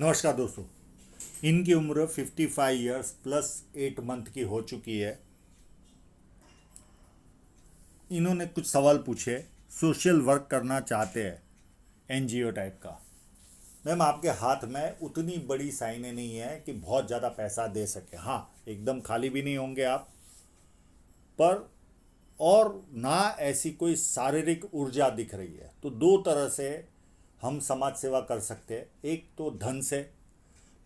नमस्कार दोस्तों। इनकी उम्र 55 ईयर्स प्लस 8 मंथ की हो चुकी है। इन्होंने कुछ सवाल पूछे। सोशल वर्क करना चाहते हैं, एनजीओ टाइप का। मैम, आपके हाथ में उतनी बड़ी साइनें नहीं है कि बहुत ज़्यादा पैसा दे सके। हाँ, एकदम खाली भी नहीं होंगे आप, पर और ना ऐसी कोई शारीरिक ऊर्जा दिख रही है। तो दो तरह से हम समाज सेवा कर सकते हैं। एक तो धन से,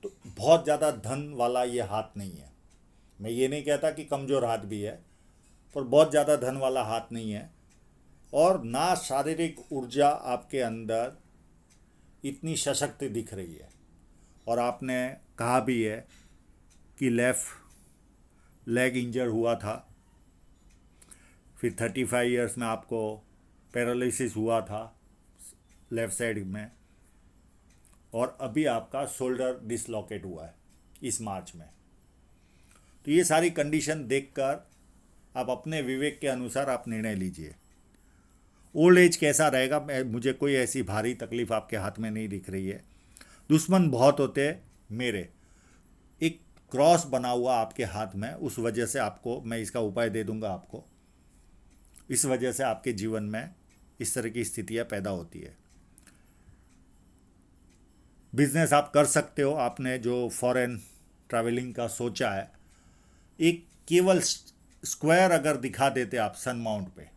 तो बहुत ज़्यादा धन वाला ये हाथ नहीं है। मैं ये नहीं कहता कि कमज़ोर हाथ भी है, पर बहुत ज़्यादा धन वाला हाथ नहीं है। और ना शारीरिक ऊर्जा आपके अंदर इतनी सशक्त दिख रही है। और आपने कहा भी है कि लेफ़्ट लेग इंजर हुआ था, फिर 35 ईयर्स में आपको पैरालिसिस हुआ था लेफ़्ट साइड में, और अभी आपका शोल्डर डिसलॉकेट हुआ है इस मार्च में। तो ये सारी कंडीशन देखकर आप अपने विवेक के अनुसार आप निर्णय लीजिए। ओल्ड एज कैसा रहेगा, मुझे कोई ऐसी भारी तकलीफ आपके हाथ में नहीं दिख रही है। दुश्मन बहुत होते हैं मेरे। एक क्रॉस बना हुआ आपके हाथ में, उस वजह से आपको मैं इसका उपाय दे दूंगा आपको। इस वजह से आपके जीवन में इस तरह की स्थितियां पैदा होती है। बिजनेस आप कर सकते हो। आपने जो फॉरेन ट्रैवलिंग का सोचा है, एक केवल स्क्वायर अगर दिखा देते आप सन माउंट पे,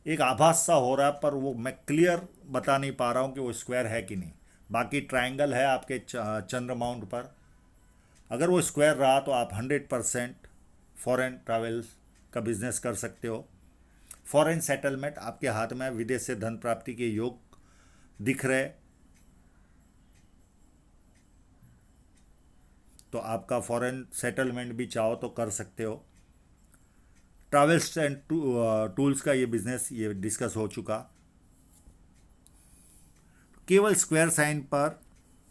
एक आभास सा हो रहा है, पर वो मैं क्लियर बता नहीं पा रहा हूँ कि वो स्क्वायर है कि नहीं। बाकी ट्रायंगल है आपके चंद्र माउंट पर। अगर वो स्क्वायर रहा तो आप 100% फॉरेन ट्रैवल का बिजनेस कर सकते हो। फॉरेन सेटलमेंट आपके हाथ में, विदेश से धन प्राप्ति के योग दिख रहे, तो आपका फॉरेन सेटलमेंट भी चाहो तो कर सकते हो। ट्रैवल्स एंड टूल्स का ये बिजनेस ये डिस्कस हो चुका। केवल स्क्वायर साइन पर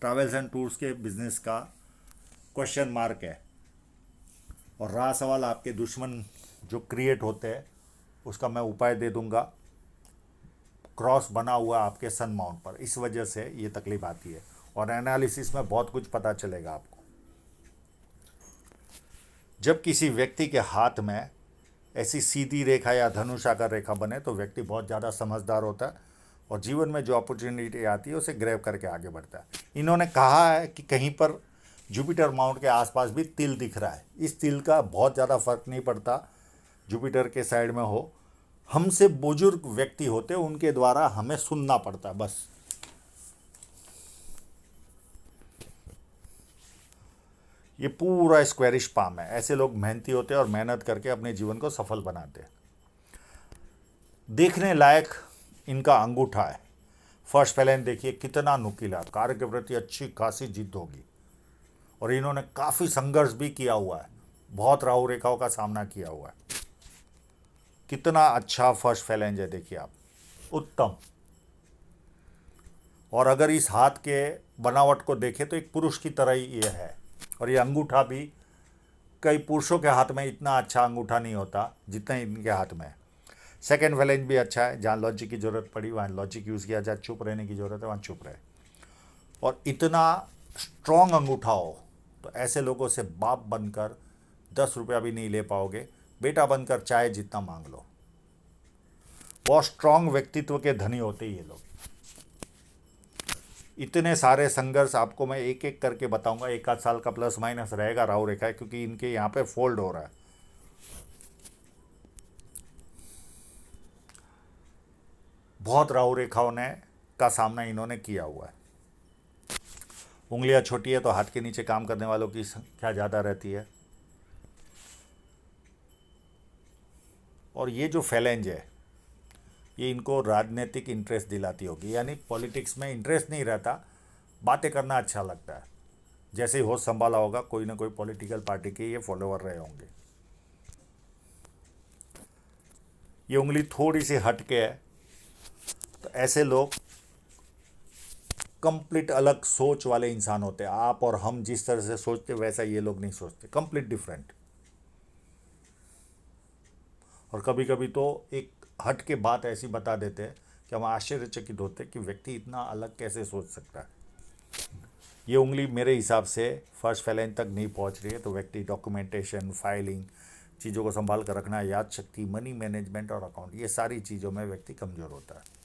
ट्रैवल्स एंड टूर्स के बिजनेस का क्वेश्चन मार्क है। और रहा सवाल आपके दुश्मन जो क्रिएट होते हैं, उसका मैं उपाय दे दूंगा। क्रॉस बना हुआ आपके सन माउंट पर, इस वजह से ये तकलीफ आती है। और एनालिसिस में बहुत कुछ पता चलेगा आपको। जब किसी व्यक्ति के हाथ में ऐसी सीधी रेखा या धनुषाकार रेखा बने तो व्यक्ति बहुत ज़्यादा समझदार होता है और जीवन में जो अपॉर्चुनिटी आती है उसे ग्रैब करके आगे बढ़ता है। इन्होंने कहा है कि कहीं पर जुपिटर माउंट के आसपास भी तिल दिख रहा है। इस तिल का बहुत ज़्यादा फर्क नहीं पड़ता, जुपिटर के साइड में हो। हमसे बुजुर्ग व्यक्ति होते हैं, उनके द्वारा हमें सुनना पड़ता है बस। ये पूरा स्क्वेरिश पाम है। ऐसे लोग मेहनती होते हैं और मेहनत करके अपने जीवन को सफल बनाते हैं। देखने लायक इनका अंगूठा है। फर्स्ट फैलेंज देखिए कितना नुकीला, कार्य के प्रति अच्छी खासी जिद होगी। और इन्होंने काफ़ी संघर्ष भी किया हुआ है, बहुत राहु रेखाओं का सामना किया हुआ है। कितना अच्छा फर्स्ट फैलेंज है, देखिए आप, उत्तम। और अगर इस हाथ के बनावट को देखें तो एक पुरुष की तरह ही ये है। और ये अंगूठा भी कई पुरुषों के हाथ में इतना अच्छा अंगूठा नहीं होता जितना इनके हाथ में है। सेकेंड फैलेंज भी अच्छा है, जहाँ लॉजिक की ज़रूरत पड़ी वहाँ लॉजिक यूज़ किया जाए, चुप रहने की ज़रूरत है वहाँ चुप रहे। और इतना स्ट्रॉन्ग अंगूठा हो तो ऐसे लोगों से बाप बनकर 10 रुपया भी नहीं ले पाओगे, बेटा बनकर चाहे जितना मांग लो। बहुत स्ट्रॉन्ग व्यक्तित्व के धनी होते ही ये लोग। इतने सारे संघर्ष आपको मैं एक एक करके बताऊंगा। एक आध साल का प्लस माइनस रहेगा राहु रेखा, क्योंकि इनके यहाँ पे फोल्ड हो रहा है। बहुत राहु रेखाओं ने का सामना इन्होंने किया हुआ है। उंगलियां छोटी है तो हाथ के नीचे काम करने वालों की संख्या ज़्यादा रहती है। और ये जो फैलेंज है, ये इनको राजनीतिक इंटरेस्ट दिलाती होगी। यानी पॉलिटिक्स में इंटरेस्ट नहीं रहता, बातें करना अच्छा लगता है। जैसे ही होश संभाला होगा, कोई ना कोई पॉलिटिकल पार्टी के ये फॉलोअर रहे होंगे। ये उंगली थोड़ी सी हट के है, तो ऐसे लोग कंप्लीट अलग सोच वाले इंसान होते हैं। आप और हम जिस तरह से सोचते वैसा ये लोग नहीं सोचते, कंप्लीट डिफरेंट। और कभी कभी तो एक हट के बात ऐसी बता देते हैं कि हम आश्चर्यचकित होते हैं कि व्यक्ति इतना अलग कैसे सोच सकता है। ये उंगली मेरे हिसाब से फर्स्ट फैलेंज तक नहीं पहुंच रही है, तो व्यक्ति डॉक्यूमेंटेशन, फाइलिंग, चीज़ों को संभाल कर रखना, याद शक्ति, मनी मैनेजमेंट और अकाउंट, ये सारी चीज़ों में व्यक्ति कमज़ोर होता है।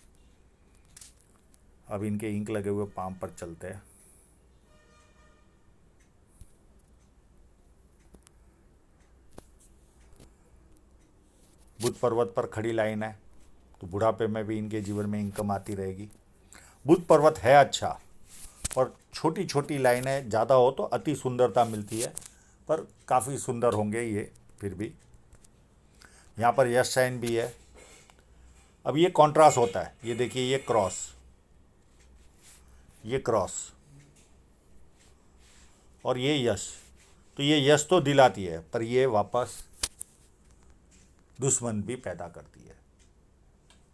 अब इनके इंक लगे हुए पाम पर चलते हैं। बुध पर्वत पर खड़ी लाइन है, तो बुढ़ापे में भी इनके जीवन में इनकम आती रहेगी। बुध पर्वत है अच्छा, और छोटी छोटी लाइनें ज़्यादा हो तो अति सुंदरता मिलती है, पर काफ़ी सुंदर होंगे ये फिर भी। यहाँ पर यश साइन भी है। अब ये कॉन्ट्रास्ट होता है, ये देखिए, ये क्रॉस, ये क्रॉस, और ये यश। तो ये यश तो दिलाती है, पर ये वापस दुश्मन भी पैदा करती है।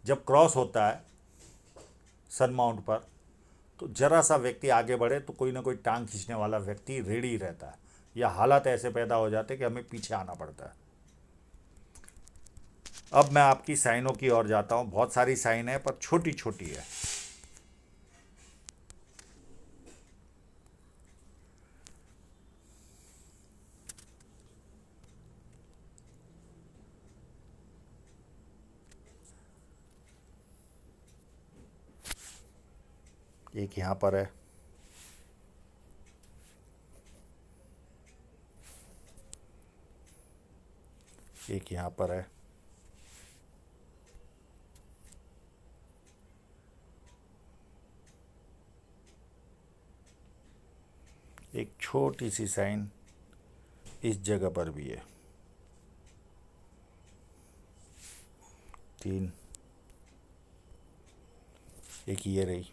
जब क्रॉस होता है सन माउंट पर, तो जरा सा व्यक्ति आगे बढ़े तो कोई ना कोई टांग खींचने वाला व्यक्ति रेडी रहता है, या हालात ऐसे पैदा हो जाते हैं कि हमें पीछे आना पड़ता है। अब मैं आपकी साइनों की ओर जाता हूँ। बहुत सारी साइन है, पर छोटी छोटी है। एक यहाँ पर है, एक यहाँ पर है, एक छोटी सी साइन इस जगह पर भी है। 3, एक ये रही,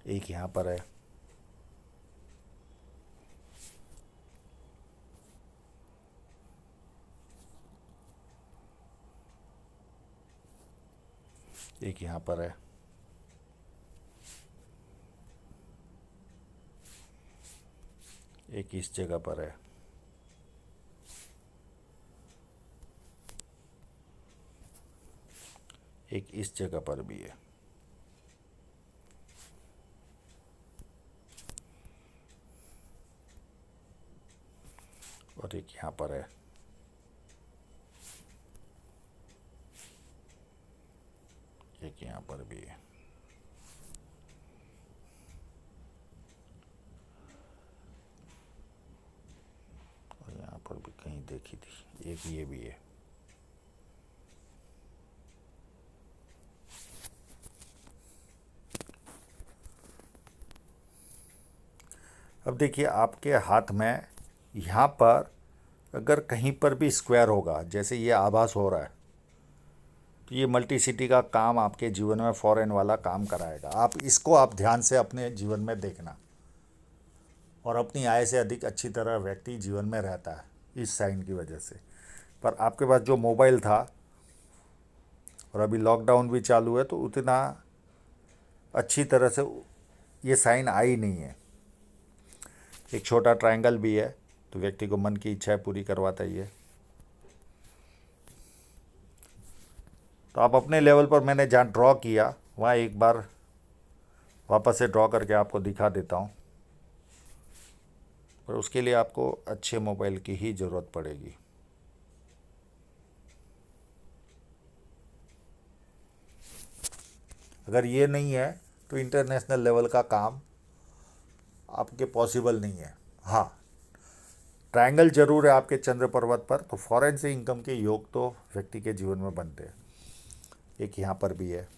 एक यहाँ पर है, एक यहाँ पर है, एक इस जगह पर है, एक इस जगह पर भी है, और एक यहाँ पर है, एक यहाँ पर भी है। और यहाँ पर भी कहीं देखी थी, एक ये भी है। अब देखिए, आपके हाथ में यहाँ पर अगर कहीं पर भी स्क्वायर होगा, जैसे ये आभास हो रहा है, तो ये मल्टी सिटी का काम आपके जीवन में फॉरेन वाला काम कराएगा। आप ध्यान से अपने जीवन में देखना, और अपनी आय से अधिक अच्छी तरह व्यक्ति जीवन में रहता है इस साइन की वजह से। पर आपके पास जो मोबाइल था, और अभी लॉकडाउन भी चालू है, तो उतना अच्छी तरह से ये साइन आई नहीं है। एक छोटा ट्रायंगल भी है, तो व्यक्ति को मन की इच्छाएं पूरी करवाता ही है। तो आप अपने लेवल पर, मैंने जहाँ ड्रॉ किया वहाँ एक बार वापस से ड्रॉ करके आपको दिखा देता हूँ, पर उसके लिए आपको अच्छे मोबाइल की ही ज़रूरत पड़ेगी। अगर ये नहीं है तो इंटरनेशनल लेवल का काम आपके पॉसिबल नहीं है। हाँ, ट्रायंगल जरूर है आपके चंद्र पर्वत पर, तो फॉरेन से इनकम के योग तो व्यक्ति के जीवन में बनते हैं। एक यहाँ पर भी है,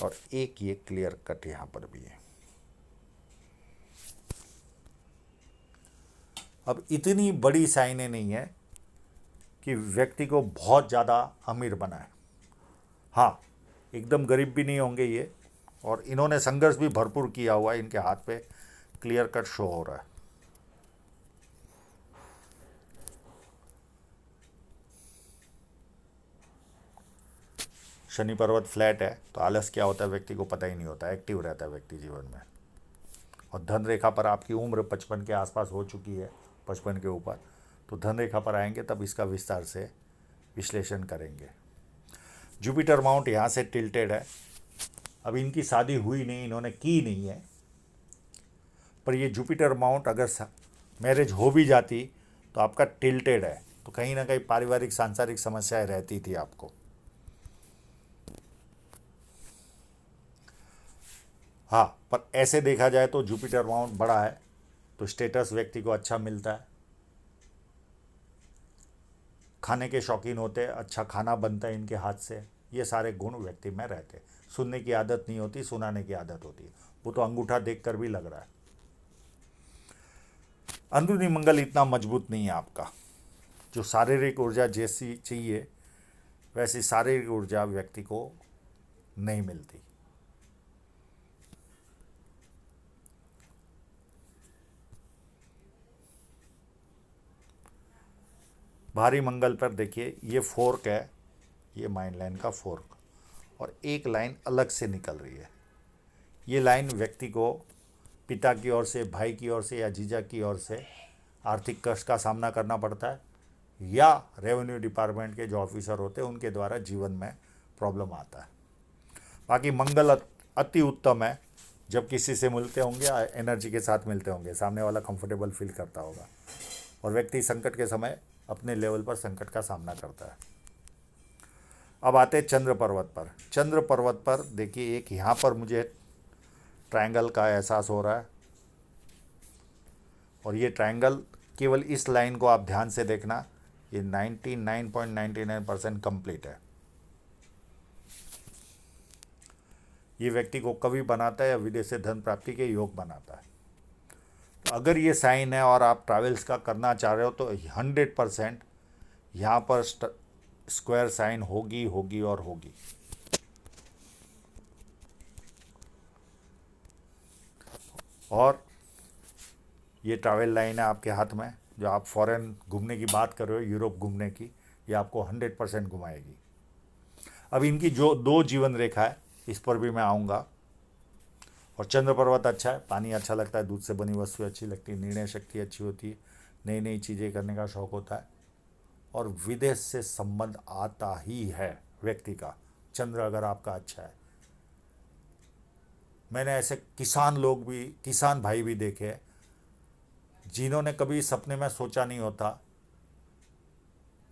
और एक ये क्लियर कट यहाँ पर भी है। अब इतनी बड़ी साइनें नहीं है कि व्यक्ति को बहुत ज़्यादा अमीर बनाए। हाँ, एकदम गरीब भी नहीं होंगे ये, और इन्होंने संघर्ष भी भरपूर किया हुआ है। इनके हाथ पे क्लियर कट शो हो रहा है। शनि पर्वत फ्लैट है, तो आलस क्या होता है व्यक्ति को पता ही नहीं होता, एक्टिव रहता है व्यक्ति जीवन में। और धन रेखा पर आपकी उम्र 55 के आसपास हो चुकी है, 55 के ऊपर, तो धन रेखा पर आएंगे तब इसका विस्तार से विश्लेषण करेंगे। जुपिटर माउंट यहाँ से टिल्टेड है। अब इनकी शादी हुई नहीं, इन्होंने की नहीं है, पर ये जुपिटर माउंट अगर मैरिज हो भी जाती तो आपका टिल्टेड है, तो कहीं ना कहीं पारिवारिक सांसारिक समस्याएं रहती थी आपको। हाँ, पर ऐसे देखा जाए तो जुपिटर माउंट बड़ा है तो स्टेटस व्यक्ति को अच्छा मिलता है, खाने के शौकीन होते हैं, अच्छा खाना बनता है इनके हाथ से, ये सारे गुण व्यक्ति में रहते हैं। सुनने की आदत नहीं होती, सुनाने की आदत होती है, वो तो अंगूठा देखकर भी लग रहा है। अंदरूनी मंगल इतना मजबूत नहीं है आपका। जो शारीरिक ऊर्जा जैसी चाहिए वैसी शारीरिक ऊर्जा व्यक्ति को नहीं मिलती। भारी मंगल पर देखिए ये फोर्क है, ये माइंड लाइन का फोर्क, और एक लाइन अलग से निकल रही है। ये लाइन व्यक्ति को पिता की ओर से, भाई की ओर से या जीजा की ओर से आर्थिक कष्ट का सामना करना पड़ता है, या रेवेन्यू डिपार्टमेंट के जो ऑफिसर होते हैं उनके द्वारा जीवन में प्रॉब्लम आता है। बाकी मंगल अति उत्तम है। जब किसी से मिलते होंगे एनर्जी के साथ मिलते होंगे, सामने वाला कंफर्टेबल फील करता होगा और व्यक्ति संकट के समय अपने लेवल पर संकट का सामना करता है। अब आते हैं चंद्र पर्वत पर। चंद्र पर्वत पर देखिए एक यहाँ पर मुझे ट्रायंगल का एहसास हो रहा है, और ये ट्रायंगल केवल इस लाइन को आप ध्यान से देखना, ये 99.99% कंप्लीट है। ये व्यक्ति को कवि बनाता है या विदेश से धन प्राप्ति के योग बनाता है। तो अगर ये साइन है और आप ट्रैवल्स का करना चाह रहे हो तो 100% यहाँ पर स्क्वायर साइन होगी होगी और होगी। और ये ट्रैवल लाइन है आपके हाथ में, जो आप फॉरेन घूमने की बात कर रहे हो, यूरोप घूमने की, ये आपको 100% घुमाएगी। अब इनकी जो दो जीवन रेखा है इस पर भी मैं आऊँगा। और चंद्र पर्वत अच्छा है, पानी अच्छा लगता है, दूध से बनी वस्तु अच्छी लगती है, निर्णय शक्ति अच्छी होती है, नई नई चीज़ें करने का शौक़ होता है, और विदेश से संबंध आता ही है व्यक्ति का, चंद्र अगर आपका अच्छा है। मैंने ऐसे किसान लोग भी, किसान भाई भी देखे जिन्होंने कभी सपने में सोचा नहीं होता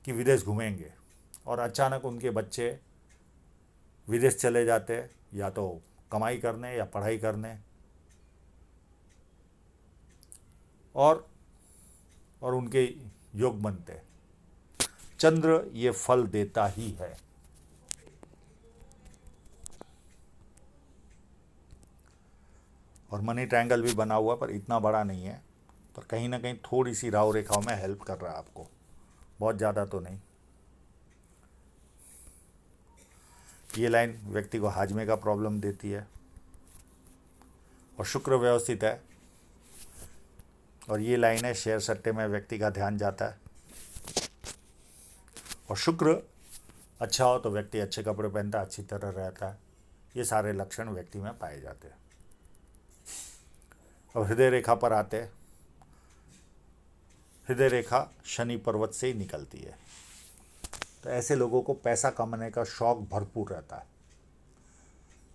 कि विदेश घूमेंगे, और अचानक उनके बच्चे विदेश चले जाते, या तो कमाई करने या पढ़ाई करने, और उनके योग बनते। चंद्र ये फल देता ही है। और मनी ट्रायंगल भी बना हुआ, पर इतना बड़ा नहीं है, पर कहीं ना कहीं थोड़ी सी राव रेखाओं में हेल्प कर रहा है आपको, बहुत ज़्यादा तो नहीं। ये लाइन व्यक्ति को हाजमे का प्रॉब्लम देती है, और शुक्र व्यवस्थित है, और ये लाइन है शेयर सट्टे में व्यक्ति का ध्यान जाता है। और शुक्र अच्छा हो तो व्यक्ति अच्छे कपड़े पहनता है, अच्छी तरह रहता है, ये सारे लक्षण व्यक्ति में पाए जाते हैं। अब हृदय रेखा पर आते हैं। हृदय रेखा शनि पर्वत से ही निकलती है, तो ऐसे लोगों को पैसा कमाने का शौक भरपूर रहता है,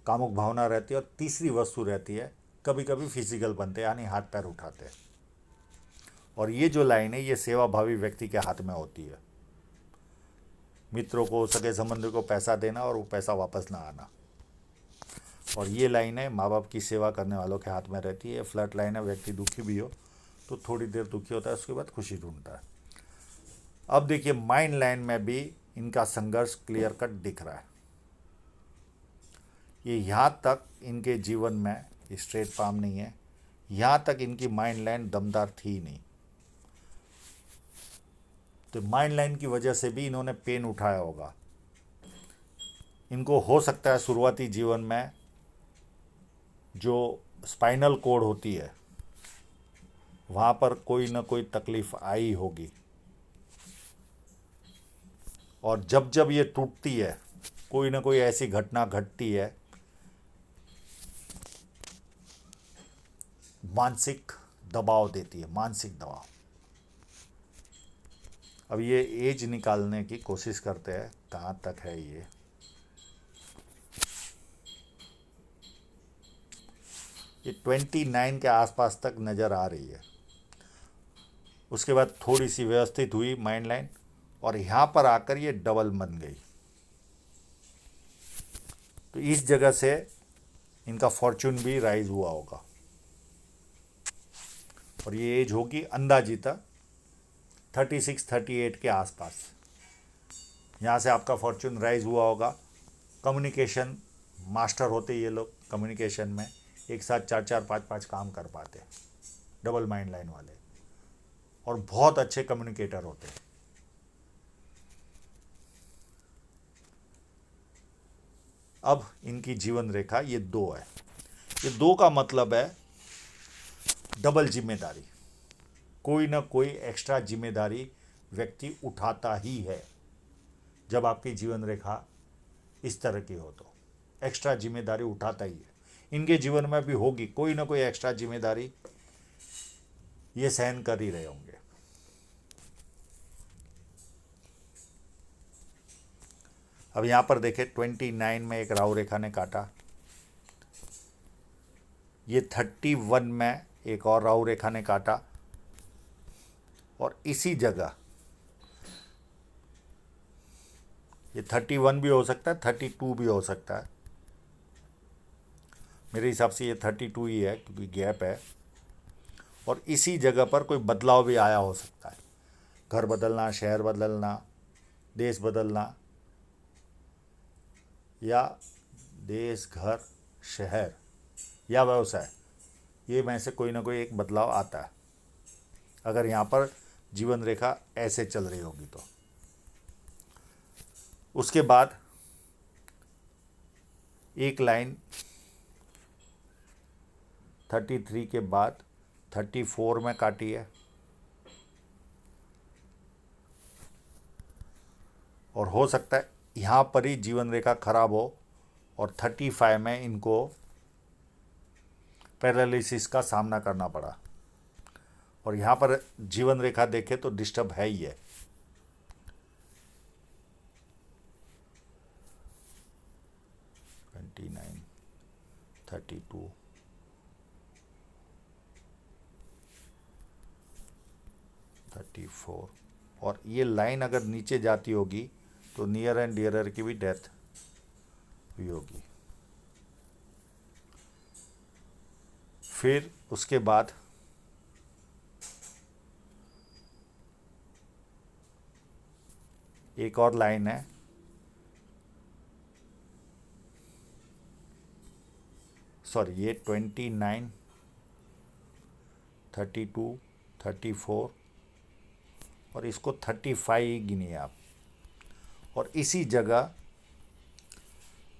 कामुक भावना रहती है, और तीसरी वस्तु रहती है कभी कभी फिजिकल बनते, यानी हाथ पैर उठाते हैं। और ये जो लाइन है ये सेवाभावी व्यक्ति के हाथ में होती है, मित्रों को, सगे संबंधी को पैसा देना और वो पैसा वापस ना आना। और ये लाइन है माँ बाप की सेवा करने वालों के हाथ में रहती है। फ्लर्ट लाइन है, व्यक्ति दुखी भी हो तो थोड़ी देर दुखी होता है, उसके बाद खुशी ढूंढता है। अब देखिए माइंड लाइन में भी इनका संघर्ष क्लियर कट दिख रहा है। ये यहाँ तक इनके जीवन में स्ट्रेट फार्म नहीं है, यहाँ तक इनकी माइंड लाइन दमदार थी नहीं, तो माइंड लाइन की वजह से भी इन्होंने पेन उठाया होगा। इनको हो सकता है शुरुआती जीवन में जो स्पाइनल कोड होती है वहाँ पर कोई ना कोई तकलीफ आई होगी, और जब जब ये टूटती है कोई ना कोई ऐसी घटना घटती है, मानसिक दबाव देती है, मानसिक दबाव। अब ये एज निकालने की कोशिश करते हैं, कहाँ तक है ये 29 के आसपास तक नज़र आ रही है। उसके बाद थोड़ी सी व्यवस्थित हुई माइंड लाइन, और यहाँ पर आकर ये डबल बन गई। तो इस जगह से इनका फॉर्चून भी राइज हुआ होगा, और ये एज होगी अंदाजिता 36-38 के आसपास। यहाँ से आपका फॉर्चून राइज हुआ होगा। कम्युनिकेशन मास्टर होते ये लोग, कम्युनिकेशन में एक साथ 4-4, 5-5 काम कर पाते, डबल माइंड लाइन वाले, और बहुत अच्छे कम्युनिकेटर होते हैं। अब इनकी जीवन रेखा ये 2 है। ये 2 का मतलब है डबल जिम्मेदारी। कोई ना कोई एक्स्ट्रा जिम्मेदारी व्यक्ति उठाता ही है। जब आपकी जीवन रेखा इस तरह की हो तो एक्स्ट्रा जिम्मेदारी उठाता ही है। इनके जीवन में भी होगी कोई ना कोई एक्स्ट्रा जिम्मेदारी, ये सहन कर ही रहे होंगे। अब यहाँ पर देखें 29 में एक राहु रेखा ने काटा, ये 31 में एक और राहु रेखा ने काटा, और इसी जगह ये 31 भी हो सकता है, 32 भी हो सकता है। मेरे हिसाब से ये 32 ही है क्योंकि गैप है। और इसी जगह पर कोई बदलाव भी आया हो सकता है, घर बदलना, शहर बदलना, देश बदलना, या देश, घर, शहर या व्यवसाय, ये में से कोई ना कोई एक बदलाव आता है अगर यहाँ पर जीवन रेखा ऐसे चल रही होगी तो। उसके बाद एक लाइन 33 के बाद 34 में काटी है, और हो सकता है यहाँ पर ही जीवन रेखा खराब हो और 35 में इनको पैरालिसिस का सामना करना पड़ा। और यहाँ पर जीवन रेखा देखे तो डिस्टर्ब है ही है। नाइन 32 34, और ये लाइन अगर नीचे जाती होगी तो नियर एंड डियरर की भी डेथ हुई होगी। फिर उसके बाद एक और लाइन है, सॉरी ये 29, 32, 34 और इसको 35 गिनिए आप, और इसी जगह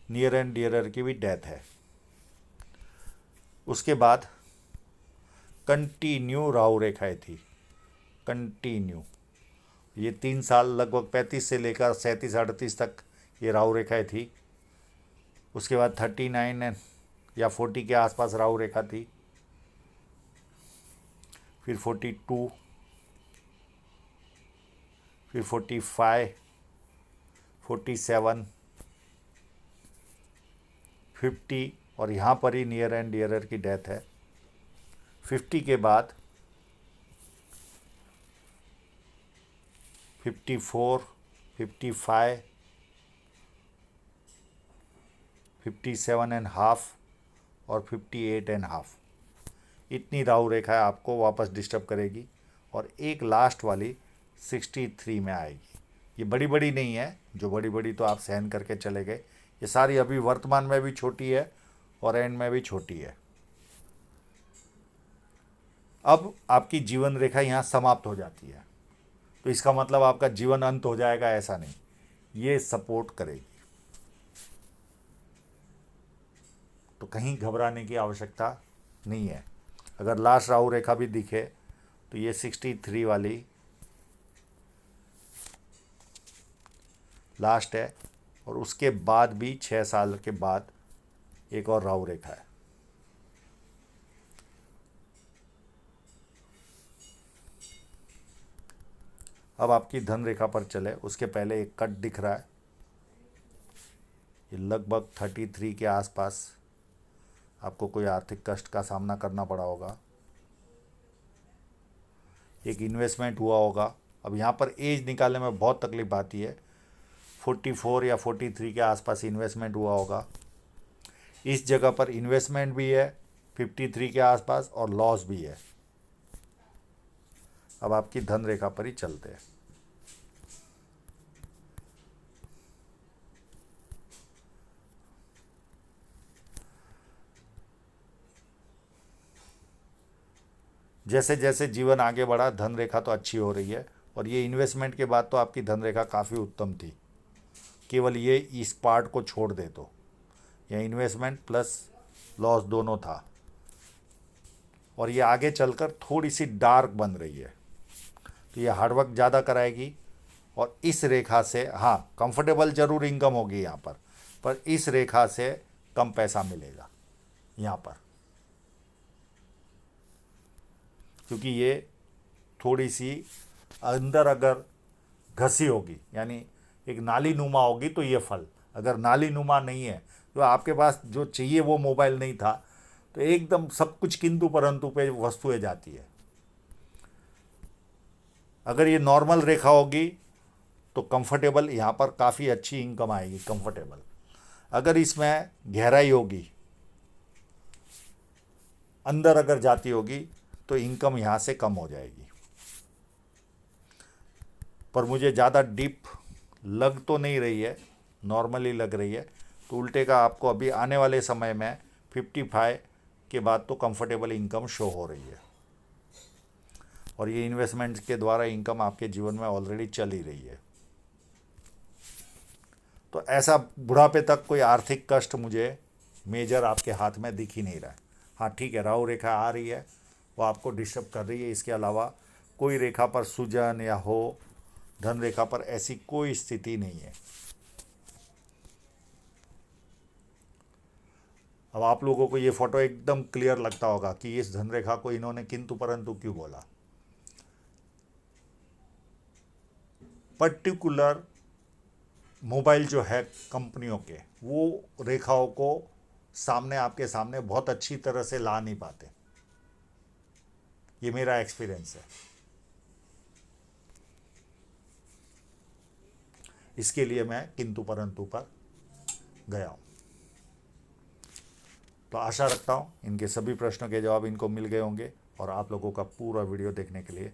नियर एंड डियरर की भी डेथ है। उसके बाद कंटिन्यू राहु रेखाएं थी, कंटिन्यू ये 3 साल लगभग 35 से लेकर 37-38 तक ये राहु रेखाएं थी। उसके बाद 39 या 40 के आसपास राहु रेखा थी, फिर 42, फिर 45, 47, 50, और यहाँ पर ही नियर एंड डियरर की डेथ है। 50 के बाद 54, 55, 57.5 और 58.5, इतनी राहु रेखा आपको वापस डिस्टर्ब करेगी। और एक लास्ट वाली 63 में आएगी। ये बड़ी बड़ी नहीं है, जो बड़ी बड़ी तो आप सहन करके चले गए, ये सारी अभी वर्तमान में भी छोटी है और एंड में भी छोटी है। अब आपकी जीवन रेखा यहाँ समाप्त हो जाती है, तो इसका मतलब आपका जीवन अंत हो जाएगा ऐसा नहीं, ये सपोर्ट करेगी। तो कहीं घबराने की आवश्यकता नहीं है। अगर लास्ट राहु रेखा भी दिखे तो ये 63 वाली लास्ट है, और उसके बाद भी 6 साल के बाद एक और राहु रेखा है। अब आपकी धन रेखा पर चले उसके पहले एक कट दिख रहा है, ये लगभग 33 के आसपास आपको कोई आर्थिक कष्ट का सामना करना पड़ा होगा, एक इन्वेस्टमेंट हुआ होगा। अब यहाँ पर एज निकालने में बहुत तकलीफ आती है, 44 या 43 के आसपास इन्वेस्टमेंट हुआ होगा। इस जगह पर इन्वेस्टमेंट भी है 53 के आसपास और लॉस भी है। अब आपकी धन रेखा पर ही चलते हैं। जैसे जैसे जीवन आगे बढ़ा धन रेखा तो अच्छी हो रही है, और ये इन्वेस्टमेंट के बाद तो आपकी धन रेखा काफ़ी उत्तम थी। केवल ये इस पार्ट को छोड़ दे तो ये इन्वेस्टमेंट प्लस लॉस दोनों था, और ये आगे चलकर थोड़ी सी डार्क बन रही है, तो ये हार्डवर्क ज़्यादा कराएगी। और इस रेखा से हाँ कंफर्टेबल जरूर इनकम होगी यहाँ पर इस रेखा से कम पैसा मिलेगा यहाँ पर, क्योंकि ये थोड़ी सी अंदर अगर घसी होगी, यानी एक नाली नुमा होगी, तो ये फल अगर नाली नुमा नहीं है, तो आपके पास जो चाहिए वो मोबाइल नहीं था, तो एकदम सब कुछ किंतु परंतु पे वस्तुएं जाती है। अगर ये नॉर्मल रेखा होगी तो कंफर्टेबल यहाँ पर काफ़ी अच्छी इनकम आएगी, कंफर्टेबल। अगर इसमें गहराई होगी, अंदर अगर जाती होगी, तो इनकम यहाँ से कम हो जाएगी। पर मुझे ज़्यादा डीप लग तो नहीं रही है, नॉर्मली लग रही है, तो उल्टे का आपको अभी आने वाले समय में 55 के बाद तो कंफर्टेबल इनकम शो हो रही है, और ये इन्वेस्टमेंट के द्वारा इनकम आपके जीवन में ऑलरेडी चल ही रही है। तो ऐसा बुढ़ापे तक कोई आर्थिक कष्ट मुझे मेजर आपके हाथ में दिख ही नहीं रहा है। हाँ ठीक है, राहु रेखा आ रही है, वो आपको डिस्टर्ब कर रही है, इसके अलावा कोई रेखा पर सूजन या हो धन रेखा पर ऐसी कोई स्थिति नहीं है। अब आप लोगों को ये फोटो एकदम क्लियर लगता होगा कि इस धन रेखा को इन्होंने किंतु परंतु क्यों बोला। पर्टिकुलर मोबाइल जो है कंपनियों के, वो रेखाओं को सामने आपके सामने बहुत अच्छी तरह से ला नहीं पाते, ये मेरा एक्सपीरियंस है। इसके लिए मैं किंतु परंतु पर गया हूँ। तो आशा रखता हूँ इनके सभी प्रश्नों के जवाब इनको मिल गए होंगे, और आप लोगों का पूरा वीडियो देखने के लिए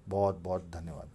बहुत बहुत धन्यवाद।